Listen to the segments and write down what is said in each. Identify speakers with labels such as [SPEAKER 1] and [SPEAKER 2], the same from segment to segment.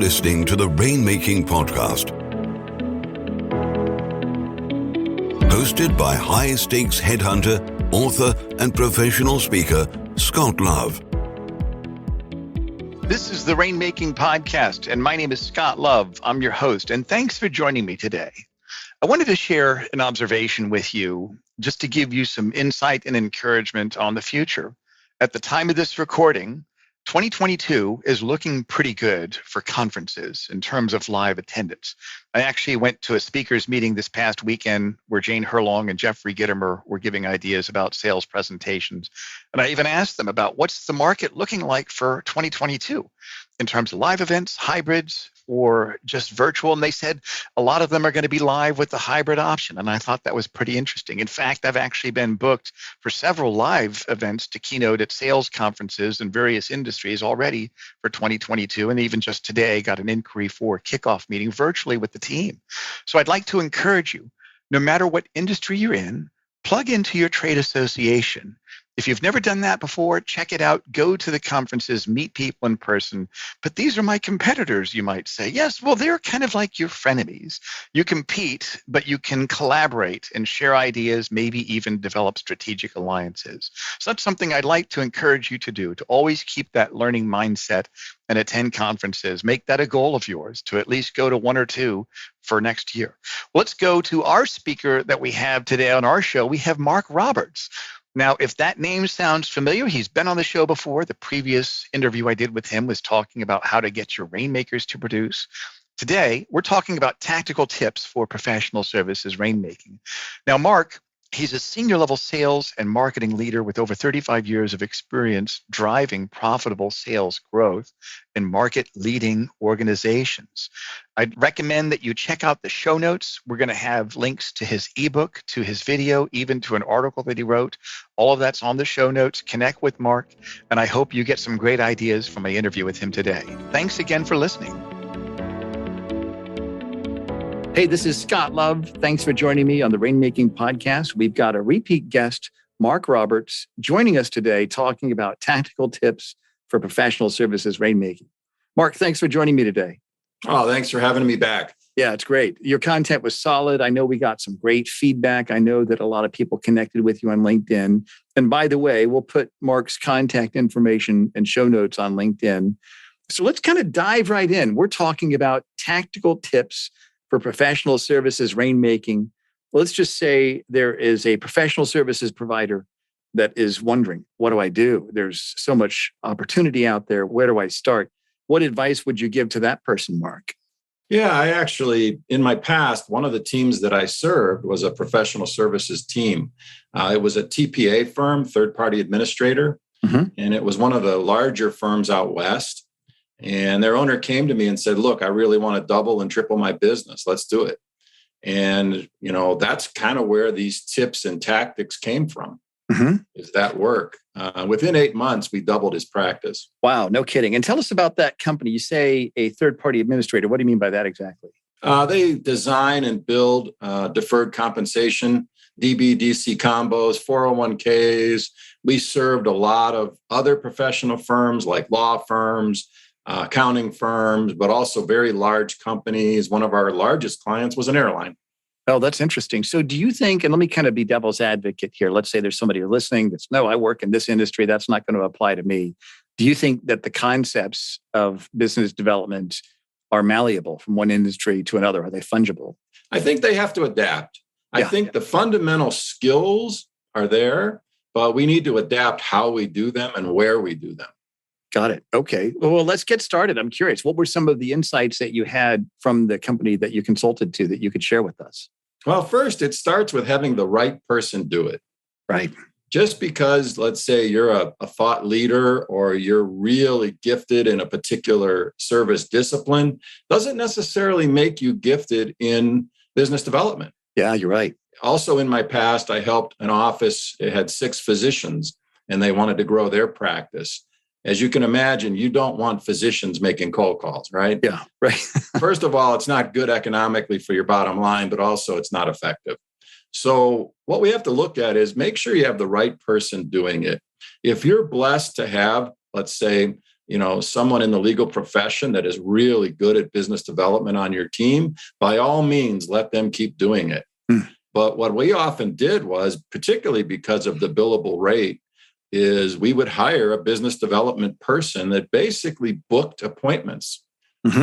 [SPEAKER 1] listening to the Rainmaking Podcast, hosted by high-stakes headhunter, author, and professional speaker, Scott Love.
[SPEAKER 2] This is the Rainmaking Podcast, and my name is Scott Love. I'm your host, and thanks for joining me today. I wanted to share an observation with you just to give you some insight and encouragement on the future. At the time of this recording, 2022 is looking pretty good for conferences in terms of live attendance. I actually went to a speakers meeting this past weekend where Jane Herlong and Jeffrey Gittimer were giving ideas about sales presentations. And I even asked them about what's the market looking like for 2022 in terms of live events, hybrids, or just virtual. And they said a lot of them are going to be live with the hybrid option. And I thought that was pretty interesting. In fact, I've actually been booked for several live events to keynote at sales conferences in various industries already for 2022. And even just today, got an inquiry for a kickoff meeting virtually with the team. So I'd like to encourage you, no matter what industry you're in, plug into your trade association. If you've never done that before, check it out. Go to the conferences, meet people in person. But these are my competitors, you might say. Yes, well, they're kind of like your frenemies. You compete, but you can collaborate and share ideas, maybe even develop strategic alliances. So that's something I'd like to encourage you to do, to always keep that learning mindset and attend conferences. Make that a goal of yours, to at least go to one or two for next year. Let's go to our speaker that we have today on our show. We have Mark Roberts. Now, if that name sounds familiar, he's been on the show before. The previous interview I did with him was talking about how to get your rainmakers to produce. Today, we're talking about tactical tips for professional services rainmaking. Now, Mark, he's a senior level sales and marketing leader with over 35 years of experience driving profitable sales growth in market leading organizations. I'd recommend that you check out the show notes. We're going to have links to his ebook, to his video, even to an article that he wrote. All of that's on the show notes. Connect with Mark, and I hope you get some great ideas from my interview with him today. Thanks again for listening. Hey, this is Scott Love. Thanks for joining me on the Rainmaking Podcast. We've got a repeat guest, Mark Roberts, joining us today talking about tactical tips for professional services rainmaking. Mark, thanks for joining me today.
[SPEAKER 3] Oh, thanks for having me back.
[SPEAKER 2] Yeah, it's great. Your content was solid. I know we got some great feedback. I know that a lot of people connected with you on LinkedIn. And by the way, we'll put Mark's contact information and show notes on LinkedIn. So let's kind of dive right in. We're talking about tactical tips for professional services rainmaking. Let's just say there is a professional services provider that is wondering, what do I do? There's so much opportunity out there. Where do I start? What advice would you give to that person, Mark?
[SPEAKER 3] Yeah, I actually, in my past, one of the teams that I served was a professional services team. It was a TPA firm, third-party administrator, and it was one of the larger firms out west. And their owner came to me and said, look, I really want to double and triple my business. Let's do it. And, that's kind of where these tips and tactics came from, is that work. Within 8 months, we doubled his practice.
[SPEAKER 2] Wow, no kidding. And tell us about that company. You say a third-party administrator. What do you mean by that exactly?
[SPEAKER 3] They design and build deferred compensation, DB, DC combos, 401ks. We served a lot of other professional firms like law firms, accounting firms, but also very large companies. One of our largest clients was an airline.
[SPEAKER 2] Oh, that's interesting. So do you think, and let me kind of be devil's advocate here. Let's say there's somebody listening that's, no, I work in this industry. That's not going to apply to me. Do you think that the concepts of business development are malleable from one industry to another? Are they fungible?
[SPEAKER 3] I think they have to adapt. I think the fundamental skills are there, but we need to adapt how we do them and where we do them.
[SPEAKER 2] Got it. Okay. Well, let's get started. I'm curious. What were some of the insights that you had from the company that you consulted to that you could share with us?
[SPEAKER 3] Well, first, it starts with having the right person do it.
[SPEAKER 2] Right.
[SPEAKER 3] Just because, let's say, you're a thought leader or you're really gifted in a particular service discipline doesn't necessarily make you gifted in business development.
[SPEAKER 2] Yeah, you're right.
[SPEAKER 3] Also, in my past, I helped an office. It had 6 physicians and they wanted to grow their practice. As you can imagine, you don't want physicians making cold calls, right?
[SPEAKER 2] Yeah, right.
[SPEAKER 3] First of all, it's not good economically for your bottom line, but also it's not effective. So what we have to look at is make sure you have the right person doing it. If you're blessed to have, let's say, someone in the legal profession that is really good at business development on your team, by all means, let them keep doing it. But what we often did was, particularly because of the billable rate, is we would hire a business development person that basically booked appointments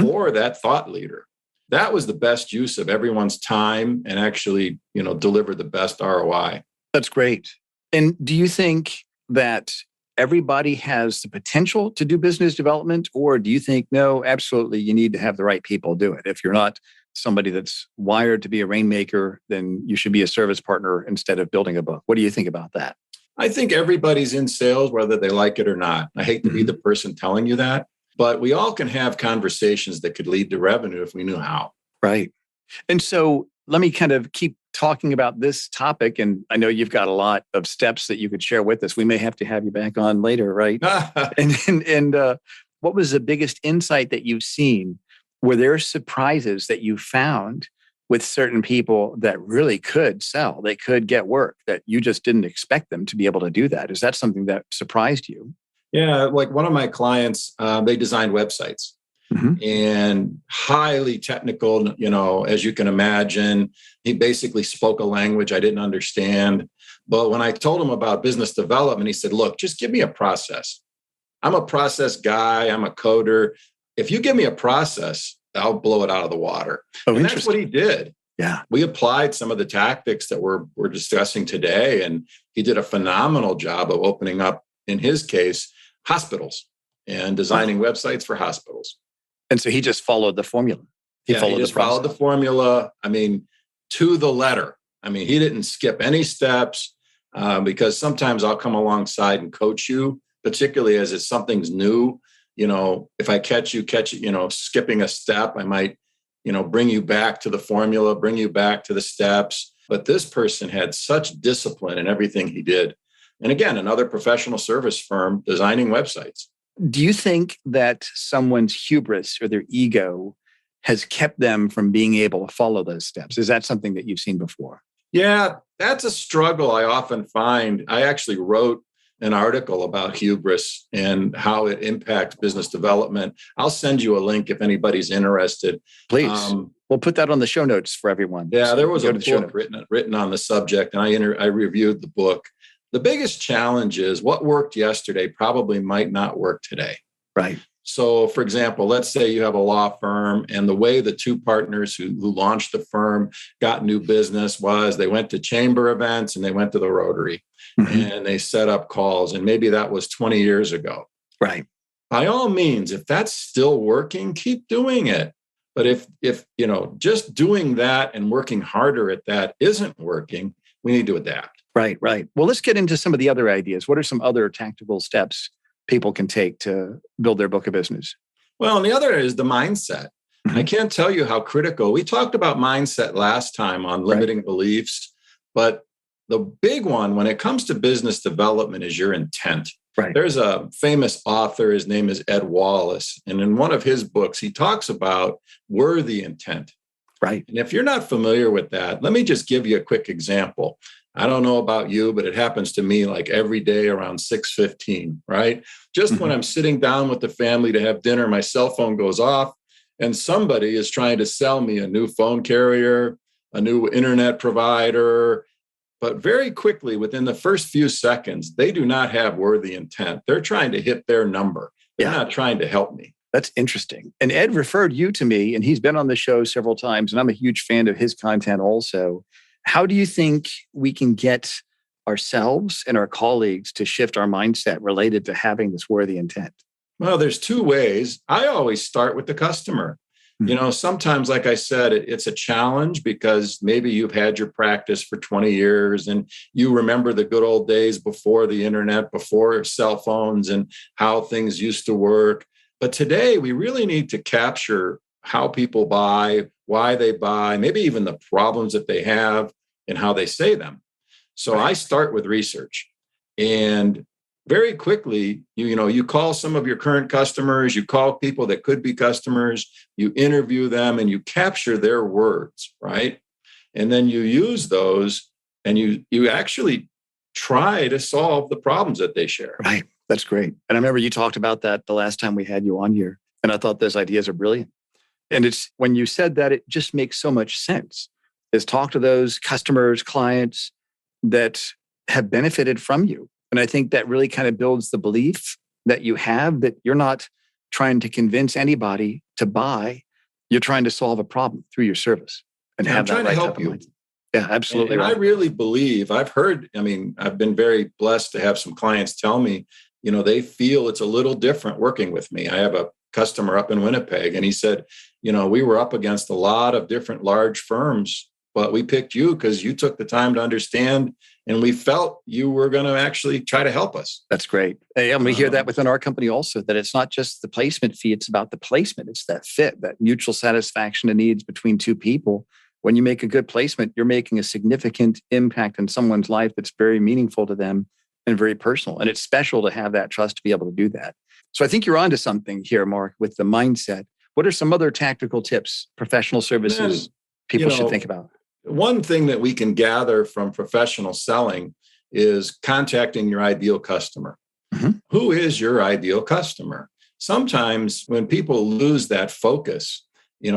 [SPEAKER 3] for that thought leader. That was the best use of everyone's time and actually, deliver the best ROI.
[SPEAKER 2] That's great. And do you think that everybody has the potential to do business development, or do you think, no, absolutely, you need to have the right people do it? If you're not somebody that's wired to be a rainmaker, then you should be a service partner instead of building a book. What do you think about that?
[SPEAKER 3] I think everybody's in sales, whether they like it or not. I hate to be the person telling you that, but we all can have conversations that could lead to revenue if we knew how.
[SPEAKER 2] Right. And so let me kind of keep talking about this topic. And I know you've got a lot of steps that you could share with us. We may have to have you back on later, right? and what was the biggest insight that you've seen? Were there surprises that you found with certain people that really could sell? They could get work that you just didn't expect them to be able to do that. Is that something that surprised you?
[SPEAKER 3] Yeah, like one of my clients, they designed websites and highly technical, as you can imagine. He basically spoke a language I didn't understand. But when I told him about business development, he said, look, just give me a process. I'm a process guy. I'm a coder. If you give me a process, I'll blow it out of the water.
[SPEAKER 2] Oh,
[SPEAKER 3] and that's what he did.
[SPEAKER 2] Yeah.
[SPEAKER 3] We applied some of the tactics that we're discussing today, and he did a phenomenal job of opening up, in his case, hospitals and designing websites for hospitals.
[SPEAKER 2] And so he just followed the formula.
[SPEAKER 3] He followed the formula. To the letter. He didn't skip any steps because sometimes I'll come alongside and coach you, particularly as it's something's new. If I catch you, skipping a step, I might, bring you back to the formula, bring you back to the steps. But this person had such discipline in everything he did. And again, another professional service firm designing websites.
[SPEAKER 2] Do you think that someone's hubris or their ego has kept them from being able to follow those steps? Is that something that you've seen before?
[SPEAKER 3] Yeah, that's a struggle I often find. I actually wrote an article about hubris and how it impacts business development. I'll send you a link if anybody's interested.
[SPEAKER 2] Please. We'll put that on the show notes for everyone.
[SPEAKER 3] Yeah,
[SPEAKER 2] so
[SPEAKER 3] there was a book written on the subject, and I reviewed the book. The biggest challenge is what worked yesterday probably might not work today.
[SPEAKER 2] Right.
[SPEAKER 3] So, for example, let's say you have a law firm, and the way the two partners who launched the firm got new business was they went to chamber events and they went to the Rotary and they set up calls. And maybe that was 20 years ago.
[SPEAKER 2] Right.
[SPEAKER 3] By all means, if that's still working, keep doing it. But if just doing that and working harder at that isn't working, we need to adapt.
[SPEAKER 2] Right. Well, let's get into some of the other ideas. What are some other tactical steps people can take to build their book of business?
[SPEAKER 3] Well, and the other is the mindset. I can't tell you how critical. We talked about mindset last time on limiting beliefs, but the big one when it comes to business development is your intent.
[SPEAKER 2] Right.
[SPEAKER 3] There's a famous author, his name is Ed Wallace, and in one of his books, he talks about worthy intent.
[SPEAKER 2] Right.
[SPEAKER 3] And if you're not familiar with that, let me just give you a quick example. I don't know about you, but it happens to me like every day around 6:15, right? Just when I'm sitting down with the family to have dinner, my cell phone goes off and somebody is trying to sell me a new phone carrier, a new internet provider. But very quickly, within the first few seconds, they do not have worthy intent. They're trying to hit their number. They're not trying to help me.
[SPEAKER 2] That's interesting. And Ed referred you to me, and he's been on the show several times, and I'm a huge fan of his content also. How do you think we can get ourselves and our colleagues to shift our mindset related to having this worthy intent?
[SPEAKER 3] Well, there's two ways. I always start with the customer. Sometimes, like I said, it's a challenge because maybe you've had your practice for 20 years and you remember the good old days before the internet, before cell phones and how things used to work. But today we really need to capture how people buy, why they buy, maybe even the problems that they have and how they say them. So I start with research, and very quickly, you call some of your current customers, you call people that could be customers, you interview them and you capture their words, right? And then you use those and you actually try to solve the problems that they share.
[SPEAKER 2] Right.
[SPEAKER 4] That's great. And I remember you talked about that the last time we had you on here. And I thought those ideas are brilliant. And it's when you said that, it just makes so much sense. Is talk to those customers, clients that have benefited from you. And I think that really kind of builds the belief that you have that you're not trying to convince anybody to buy. You're trying to solve a problem through your service and have that right type of mindset. Yeah, absolutely.
[SPEAKER 3] And
[SPEAKER 4] right.
[SPEAKER 3] I really believe, I've been very blessed to have some clients tell me, they feel it's a little different working with me. I have a customer up in Winnipeg, and he said, we were up against a lot of different large firms, but we picked you because you took the time to understand, and we felt you were going to actually try to help us.
[SPEAKER 4] That's great. And we hear that within our company also, that it's not just the placement fee, it's about the placement. It's that fit, that mutual satisfaction of needs between two people. When you make a good placement, you're making a significant impact in someone's life that's very meaningful to them and very personal. And it's special to have that trust to be able to do that. So I think you're onto something here, Mark, with the mindset. What are some other tactical tips, professional services people should think about?
[SPEAKER 3] One thing that we can gather from professional selling is contacting your ideal customer. Mm-hmm. Who is your ideal customer? Sometimes when people lose that focus,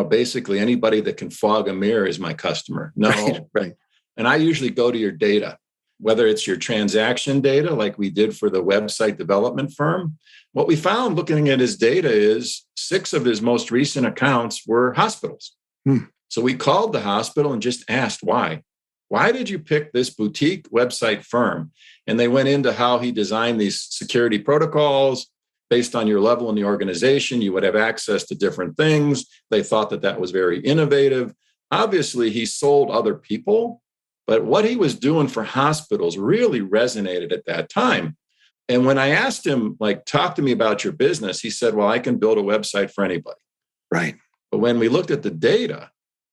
[SPEAKER 3] basically anybody that can fog a mirror is my customer. No.
[SPEAKER 4] Right.
[SPEAKER 3] And I usually go to your data, whether it's your transaction data, like we did for the website development firm. What we found looking at his data is 6 of his most recent accounts were hospitals. So we called the hospital and just asked why. Why did you pick this boutique website firm? And they went into how he designed these security protocols. Based on your level in the organization, you would have access to different things. They thought that was very innovative. Obviously, he sold other people, but what he was doing for hospitals really resonated at that time. And when I asked him, talk to me about your business, he said, well, I can build a website for anybody.
[SPEAKER 4] Right.
[SPEAKER 3] But when we looked at the data,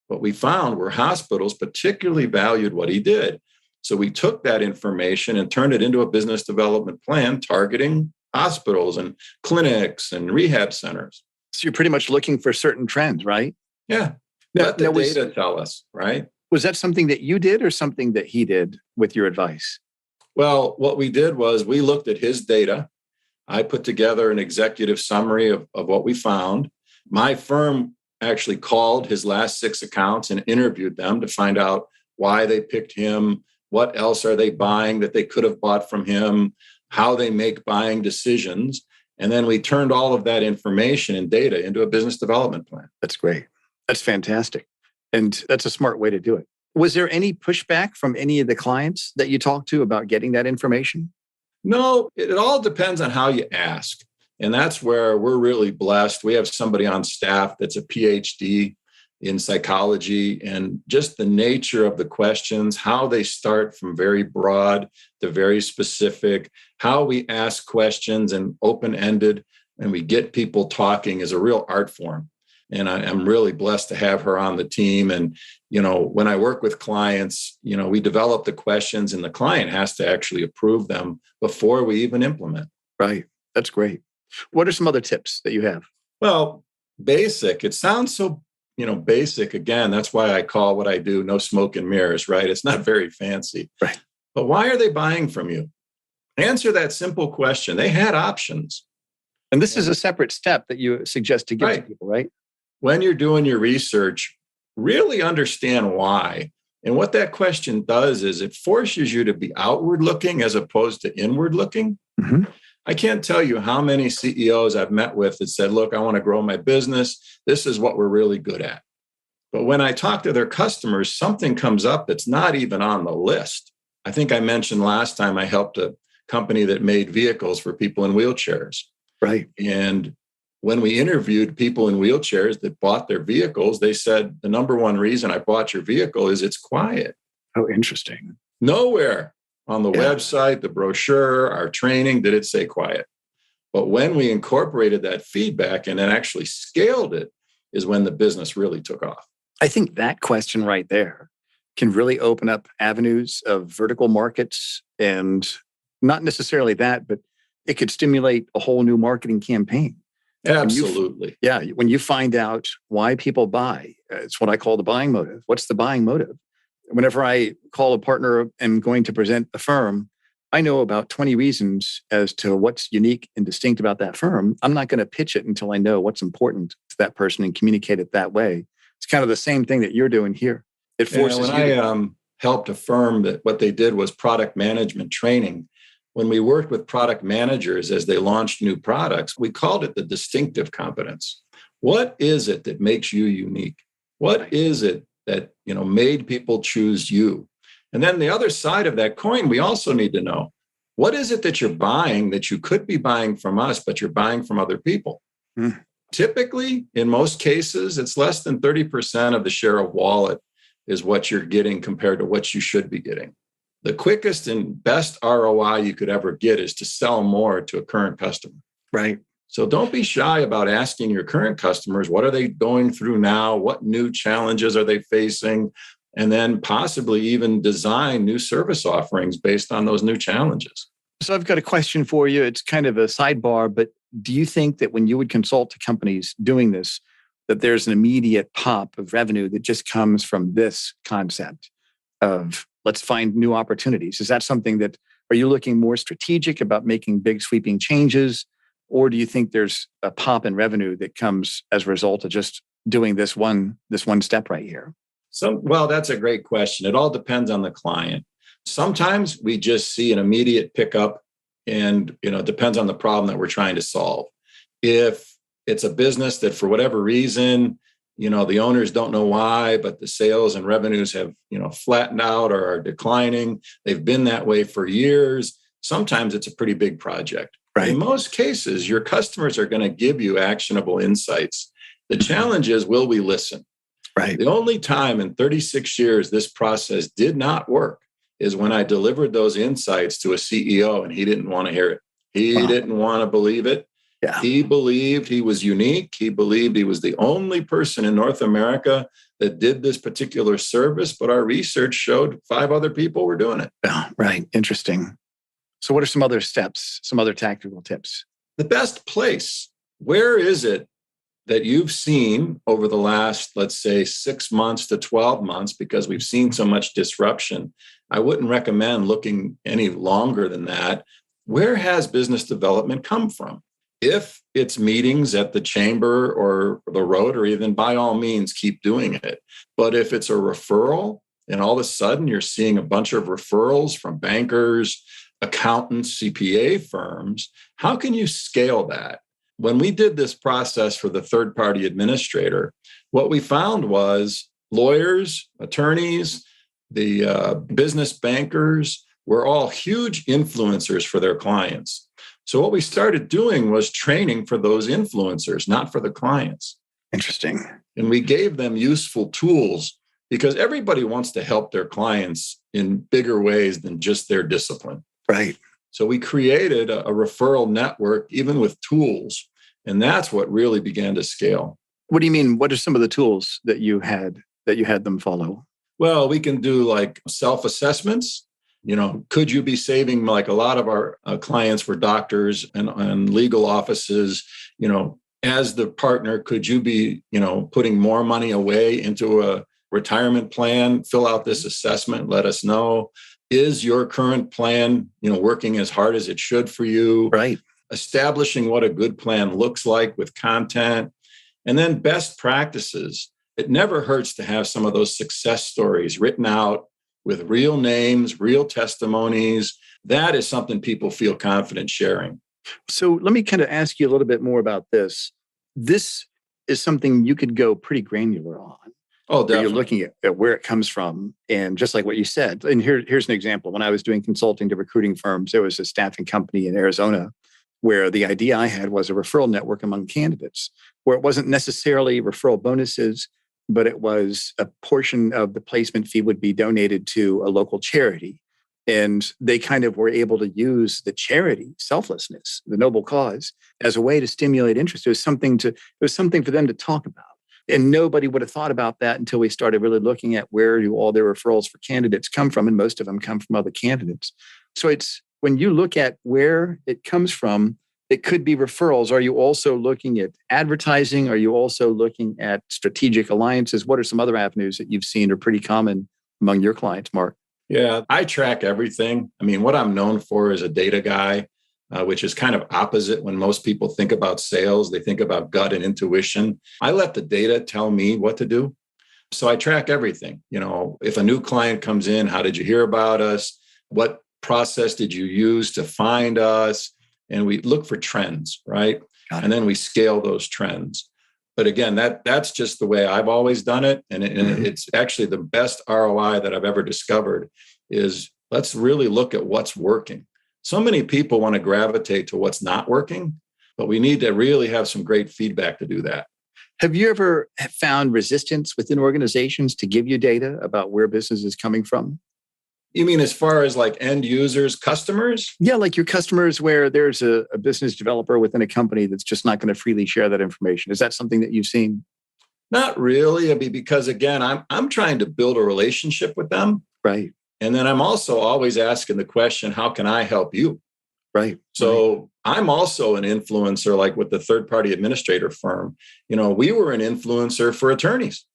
[SPEAKER 3] what we found were hospitals particularly valued what he did. So we took that information and turned it into a business development plan targeting hospitals and clinics and rehab centers.
[SPEAKER 4] So you're pretty much looking for certain trends, right?
[SPEAKER 3] Yeah. Let the data tell us, right?
[SPEAKER 4] Was that something that you did or something that he did with your advice?
[SPEAKER 3] Well, what we did was we looked at his data. I put together an executive summary of what we found. My firm actually called his last 6 accounts and interviewed them to find out why they picked him, what else are they buying that they could have bought from him, how they make buying decisions. And then we turned all of that information and data into a business development plan.
[SPEAKER 4] That's great. That's fantastic. And that's a smart way to do it. Was there any pushback from any of the clients that you talked to about getting that information?
[SPEAKER 3] No, it all depends on how you ask. And that's where we're really blessed. We have somebody on staff that's a PhD in psychology, and just the nature of the questions, how they start from very broad to very specific, how we ask questions and open-ended, and we get people talking is a real art form. And I'm really blessed to have her on the team. And, when I work with clients, we develop the questions and the client has to actually approve them before we even implement.
[SPEAKER 4] Right. That's great. What are some other tips that you have?
[SPEAKER 3] Well, basic. It sounds so, basic. Again, that's why I call what I do no smoke and mirrors, right? It's not very fancy.
[SPEAKER 4] Right.
[SPEAKER 3] But why are they buying from you? Answer that simple question. They had options.
[SPEAKER 4] And this is a separate step that you suggest to give to people, right?
[SPEAKER 3] When you're doing your research, really understand why. And what that question does is it forces you to be outward looking as opposed to inward looking. Mm-hmm. I can't tell you how many CEOs I've met with that said, look, I want to grow my business. This is what we're really good at. But when I talk to their customers, something comes up that's not even on the list. I think I mentioned last time I helped a company that made vehicles for people in wheelchairs.
[SPEAKER 4] Right.
[SPEAKER 3] And when we interviewed people in wheelchairs that bought their vehicles, they said, the number one reason I bought your vehicle is it's quiet.
[SPEAKER 4] Oh, interesting.
[SPEAKER 3] Nowhere on the website, the brochure, our training, did it say quiet. But when we incorporated that feedback and then actually scaled it is when the business really took off.
[SPEAKER 4] I think that question right there can really open up avenues of vertical markets, and not necessarily that, but it could stimulate a whole new marketing campaign.
[SPEAKER 3] Absolutely.
[SPEAKER 4] When you find out why people buy, it's what I call the buying motive. What's the buying motive? Whenever I call a partner and going to present the firm, I know about 20 reasons as to what's unique and distinct about that firm. I'm not going to pitch it until I know what's important to that person and communicate it that way. It's kind of the same thing that you're doing here. It forces
[SPEAKER 3] when I helped a firm that what they did was product management training. When we worked with product managers as they launched new products, we called it the distinctive competence. What is it that makes you unique? What is it that made people choose you? And then the other side of that coin, we also need to know, what is it that you're buying that you could be buying from us, but you're buying from other people? Typically, in most cases, it's less than 30% of the share of wallet is what you're getting compared to what you should be getting. The quickest and best ROI you could ever get is to sell more to a current customer.
[SPEAKER 4] Right.
[SPEAKER 3] So don't be shy about asking your current customers, what are they going through now? What new challenges are they facing? And then possibly even design new service offerings based on those new challenges.
[SPEAKER 4] So I've got a question for you. It's kind of a sidebar, but do you think that when you would consult to companies doing this, that there's an immediate pop of revenue that just comes from this concept of let's find new opportunities? Is that something that, are you looking more strategic about making big sweeping changes? Or do you think there's a pop in revenue that comes as a result of just doing this one step right here?
[SPEAKER 3] Well, that's a great question. It all depends on the client. Sometimes we just see an immediate pickup and, it depends on the problem that we're trying to solve. If it's a business that for whatever reason, the owners don't know why, but the sales and revenues have, flattened out or are declining, they've been that way for years. Sometimes it's a pretty big project. Right. In most cases, your customers are going to give you actionable insights. The challenge is, will we listen?
[SPEAKER 4] Right.
[SPEAKER 3] The only time in 36 years this process did not work is when I delivered those insights to a CEO and he didn't want to hear it. He didn't want to believe it.
[SPEAKER 4] Yeah.
[SPEAKER 3] He believed he was unique. He believed he was the only person in North America that did this particular service, but our research showed 5 other people were doing it.
[SPEAKER 4] Yeah, right. Interesting. So what are some other steps, some other tactical tips?
[SPEAKER 3] The best place, where is it that you've seen over the last, let's say, 6 months to 12 months, because we've seen so much disruption? I wouldn't recommend looking any longer than that. Where has business development come from? If it's meetings at the chamber or the Rotary, then by all means, keep doing it. But if it's a referral, and all of a sudden you're seeing a bunch of referrals from bankers, accountants, CPA firms, how can you scale that? When we did this process for the third-party administrator, what we found was lawyers, attorneys, the business bankers were all huge influencers for their clients. So what we started doing was training for those influencers, not for the clients.
[SPEAKER 4] Interesting.
[SPEAKER 3] And we gave them useful tools because everybody wants to help their clients in bigger ways than just their discipline.
[SPEAKER 4] Right.
[SPEAKER 3] So we created a referral network, even with tools. And that's what really began to scale.
[SPEAKER 4] What do you mean? What are some of the tools that you had them follow?
[SPEAKER 3] Well, we can do like self-assessments. Could you be saving, like a lot of our clients were doctors and legal offices, as the partner, could you be, putting more money away into a retirement plan? Fill out this assessment, let us know. Is your current plan, working as hard as it should for you?
[SPEAKER 4] Right.
[SPEAKER 3] Establishing what a good plan looks like with content, and then best practices. It never hurts to have some of those success stories written out with real names, real testimonies. That is something people feel confident sharing.
[SPEAKER 4] So let me kind of ask you a little bit more about this. This is something you could go pretty granular on.
[SPEAKER 3] Oh, definitely.
[SPEAKER 4] You're looking at where it comes from. And just like what you said, and here's an example. When I was doing consulting to recruiting firms, there was a staffing company in Arizona where the idea I had was a referral network among candidates, where it wasn't necessarily referral bonuses, but it was a portion of the placement fee would be donated to a local charity. And they kind of were able to use the charity, selflessness, the noble cause, as a way to stimulate interest. It was something for them to talk about. And nobody would have thought about that until we started really looking at where do all their referrals for candidates come from. And most of them come from other candidates. So it's when you look at where it comes from, it could be referrals. Are you also looking at advertising? Are you also looking at strategic alliances? What are some other avenues that you've seen are pretty common among your clients, Mark?
[SPEAKER 3] Yeah, I track everything. I mean, what I'm known for is a data guy, which is kind of opposite when most people think about sales. They think about gut and intuition. I let the data tell me what to do. So I track everything. If a new client comes in, how did you hear about us? What process did you use to find us? And we look for trends, right? And then we scale those trends. But again, that's just the way I've always done it. And it's actually the best ROI that I've ever discovered is let's really look at what's working. So many people want to gravitate to what's not working, but we need to really have some great feedback to do that.
[SPEAKER 4] Have you ever found resistance within organizations to give you data about where business is coming from?
[SPEAKER 3] You mean as far as like end users, customers?
[SPEAKER 4] Yeah, like your customers where there's a business developer within a company that's just not going to freely share that information. Is that something that you've seen?
[SPEAKER 3] Not really. I mean, because again, I'm trying to build a relationship with them.
[SPEAKER 4] Right.
[SPEAKER 3] And then I'm also always asking the question, how can I help you?
[SPEAKER 4] Right.
[SPEAKER 3] So I'm also an influencer, like with the third-party administrator firm. We were an influencer for attorneys.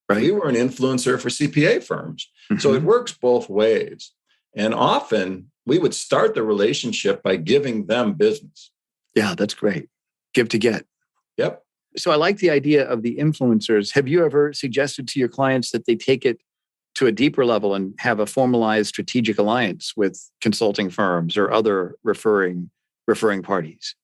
[SPEAKER 3] Right. We were an influencer for CPA firms. Mm-hmm. So it works both ways. And often we would start the relationship by giving them business.
[SPEAKER 4] Yeah, that's great. Give to get.
[SPEAKER 3] Yep.
[SPEAKER 4] So I like the idea of the influencers. Have you ever suggested to your clients that they take it to a deeper level and have a formalized strategic alliance with consulting firms or other referring parties?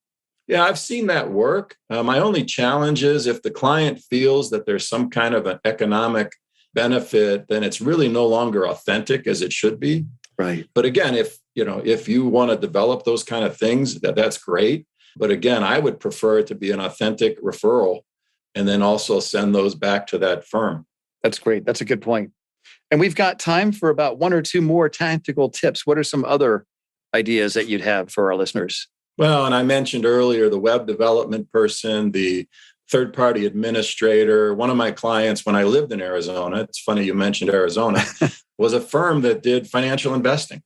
[SPEAKER 3] Yeah, I've seen that work. My only challenge is if the client feels that there's some kind of an economic benefit, then it's really no longer authentic as it should be.
[SPEAKER 4] Right.
[SPEAKER 3] But again, if you want to develop those kind of things, that's great. But again, I would prefer it to be an authentic referral and then also send those back to that firm.
[SPEAKER 4] That's great. That's a good point. And we've got time for about one or two more tactical tips. What are some other ideas that you'd have for our listeners?
[SPEAKER 3] Well, and I mentioned earlier the web development person, the third-party administrator. One of my clients when I lived in Arizona, it's funny you mentioned Arizona, was a firm that did financial investing.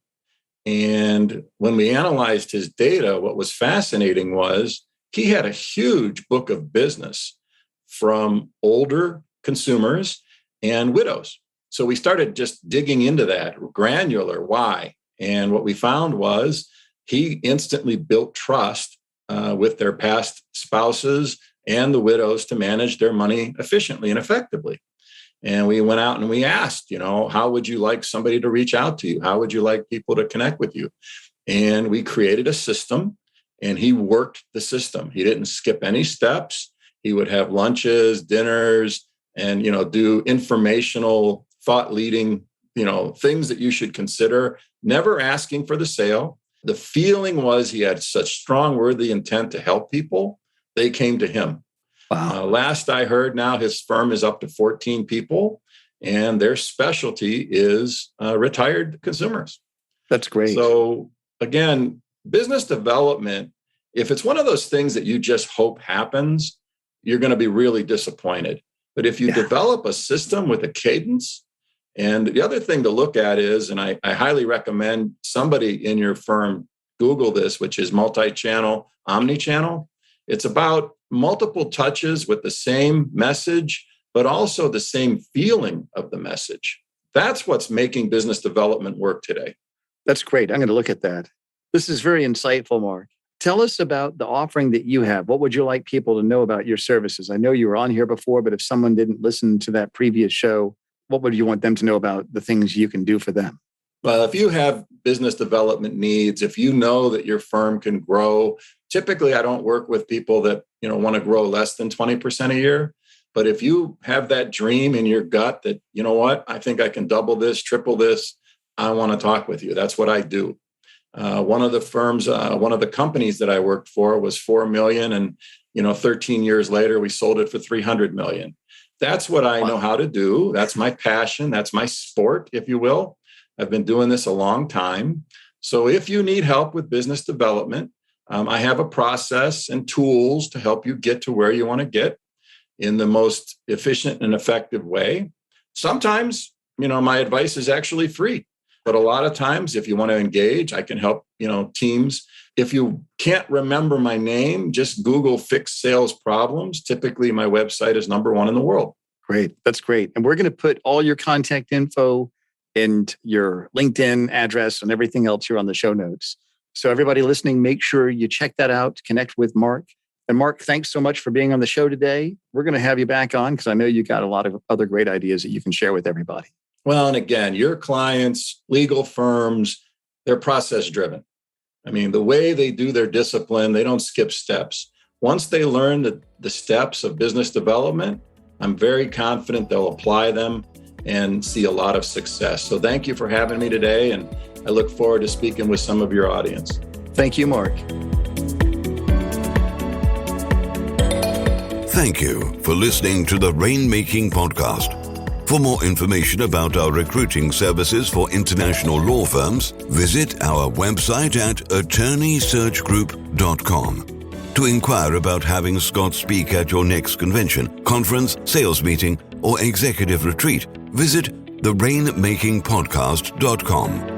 [SPEAKER 3] And when we analyzed his data, what was fascinating was he had a huge book of business from older consumers and widows. So we started just digging into that granular why. And what we found was he instantly built trust with their past spouses and the widows to manage their money efficiently and effectively. And we went out and we asked, how would you like somebody to reach out to you? How would you like people to connect with you? And we created a system and he worked the system. He didn't skip any steps. He would have lunches, dinners, and, do informational thought leading, things that you should consider, never asking for the sale. The feeling was he had such strong, worthy intent to help people. They came to him.
[SPEAKER 4] Wow.
[SPEAKER 3] Last I heard now, his firm is up to 14 people, and their specialty is retired consumers.
[SPEAKER 4] That's great.
[SPEAKER 3] So again, business development, if it's one of those things that you just hope happens, you're going to be really disappointed. But if you develop a system with a cadence, and the other thing to look at is, and I highly recommend somebody in your firm Google this, which is multi-channel, omni-channel. It's about multiple touches with the same message, but also the same feeling of the message. That's what's making business development work today.
[SPEAKER 4] That's great. I'm going to look at that. This is very insightful, Mark. Tell us about the offering that you have. What would you like people to know about your services? I know you were on here before, but if someone didn't listen to that previous show, what would you want them to know about the things you can do for them?
[SPEAKER 3] Well, if you have business development needs, if you know that your firm can grow, typically I don't work with people that want to grow less than 20% a year. But if you have that dream in your gut that, I think I can double this, triple this, I want to talk with you. That's what I do. One of the companies that I worked for was 4 million. And, 13 years later, we sold it for 300 million. That's what I know how to do. That's my passion. That's my sport, if you will. I've been doing this a long time. So if you need help with business development, I have a process and tools to help you get to where you want to get in the most efficient and effective way. Sometimes, my advice is actually free. But a lot of times, if you want to engage, I can help, teams. If you can't remember my name, just Google fix sales problems. Typically, my website is #1 in the world.
[SPEAKER 4] Great. That's great. And we're going to put all your contact info and your LinkedIn address and everything else here on the show notes. So everybody listening, make sure you check that out, connect with Mark. And Mark, thanks so much for being on the show today. We're going to have you back on because I know you got a lot of other great ideas that you can share with everybody.
[SPEAKER 3] Well, and again, your clients, legal firms, they're process driven. I mean, the way they do their discipline, they don't skip steps. Once they learn the steps of business development, I'm very confident they'll apply them and see a lot of success. So thank you for having me today. And I look forward to speaking with some of your audience.
[SPEAKER 4] Thank you, Mark.
[SPEAKER 1] Thank you for listening to the Rainmaking Podcast. For more information about our recruiting services for international law firms, visit our website at attorneysearchgroup.com. To inquire about having Scott speak at your next convention, conference, sales meeting, or executive retreat, visit therainmakingpodcast.com.